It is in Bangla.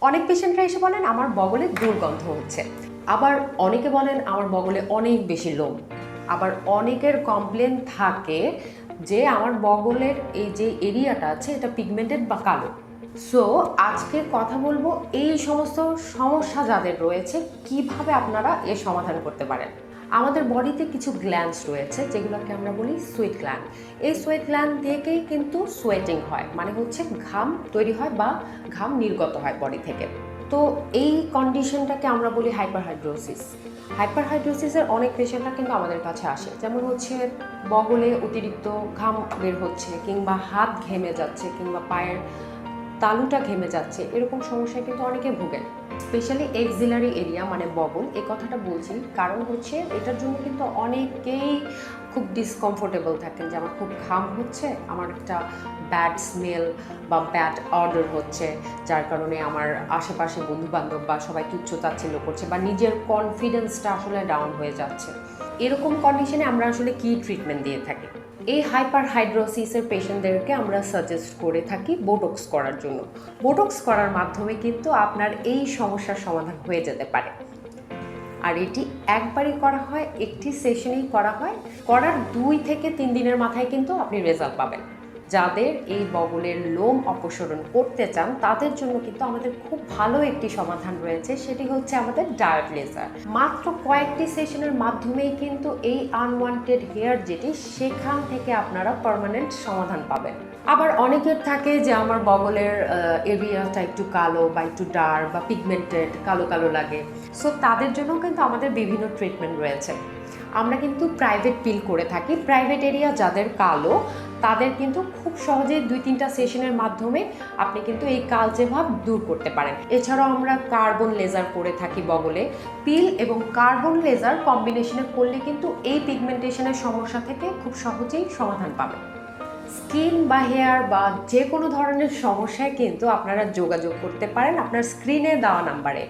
অনেক পেশেন্টরা এসে বলেন আমার বগলে দুর্গন্ধ হচ্ছে, আবার অনেকে বলেন আমার বগলে অনেক বেশি লোম, আবার অনেকের কমপ্লেন থাকে যে আমার বগলের এই যে এরিয়াটা আছে এটা পিগমেন্টেড বা কালো। সো আজকে কথা বলবো এই সমস্ত সমস্যা যাদের রয়েছে কিভাবে আপনারা এর সমাধান করতে পারেন। আমাদের বডিতে কিছু গ্ল্যান্ডস রয়েছে যেগুলোকে আমরা বলি সুয়েট গ্ল্যান্ড। এই সুয়েট গ্ল্যান্ড থেকেই কিন্তু সোয়েটিং হয়, মানে হচ্ছে ঘাম তৈরি হয় বা ঘাম নির্গত হয় বডি থেকে। তো এই কন্ডিশনটাকে আমরা বলি হাইপারহাইড্রোসিস। হাইপারহাইড্রোসিসের অনেক পেশেন্টরা কিন্তু আমাদের কাছে আসে, যেমন হচ্ছে বগলে অতিরিক্ত ঘাম বের হচ্ছে, কিংবা হাত ঘেমে যাচ্ছে, কিংবা পায়ের তালুটা ঘেমে যাচ্ছে, এরকম সমস্যায় কিন্তু অনেকে ভোগেন। স্পেশালি এক্সিলারি এরিয়া মানে বগল, এই কথাটা বলছি কারণ হচ্ছে এটার জন্য কিন্তু অনেকেই খুব ডিসকমফোর্টেবল থাকেন যে আমার খুব ঘাম হচ্ছে, আমার একটা ব্যাড স্মেল বা ব্যাড অর্ডার হচ্ছে, যার কারণে আমার আশেপাশে বন্ধুবান্ধব বা সবাই তুচ্ছ-তাচ্ছিল্য করছে বা নিজের কনফিডেন্সটা আসলে ডাউন হয়ে যাচ্ছে। এরকম কন্ডিশনে আমরা আসলে কী ট্রিটমেন্ট দিয়ে থাকি? এই হাইপারহাইড্রোসিসের পেশেন্টদেরকে আমরা সাজেস্ট করে থাকি বোটক্স করার জন্য। বোটক্স করার মাধ্যমে কিন্তু আপনার এই সমস্যার সমাধান হয়ে যেতে পারে। আর এটি একবারই করা হয়, একটি সেশনেই করা হয়, করার 2 থেকে 3 দিনের মাথায় কিন্তু আপনি রেজাল্ট পাবেন। যাদের এই বগলের লোম অপসারণ করতে চান তাদের জন্য কিন্তু আমাদের খুব ভালো একটি সমাধান রয়েছে, সেটি হচ্ছে আমাদের ডায়েট লেজার। মাত্র কয়েকটি সেশনের মাধ্যমেই কিন্তু এই আনওয়ান্টেড হেয়ার যেটি সেখান থেকে আপনারা পার্মানেন্ট সমাধান পাবেন। আবার অনেকের থাকে যে আমার বগলের এরিয়াটা একটু কালো বা একটু ডার্ক বা পিগমেন্টেড, কালো কালো লাগে। সো তাদের জন্য কিন্তু আমাদের বিভিন্ন ট্রিটমেন্ট রয়েছে। আমরা কিন্তু প্রাইভেট পিল করে থাকি। প্রাইভেট এরিয়া যাদের কালো তাদের কিন্তু খুব সহজেই 2-3টা সেশনের মাধ্যমে আপনি কিন্তু এই কালচে ভাব দূর করতে পারেন। এছাড়াও আমরা কার্বন লেজার করে থাকি বগলে। পিল এবং কার্বন লেজার কম্বিনেশনে করলে কিন্তু এই পিগমেন্টেশনের সমস্যা থেকে খুব সহজেই সমাধান পাবেন। স্কিন বা হেয়ার বা যে কোনো ধরনের সমস্যায় কিন্তু আপনারা যোগাযোগ করতে পারেন আপনার স্ক্রিনে দেওয়া নাম্বারে।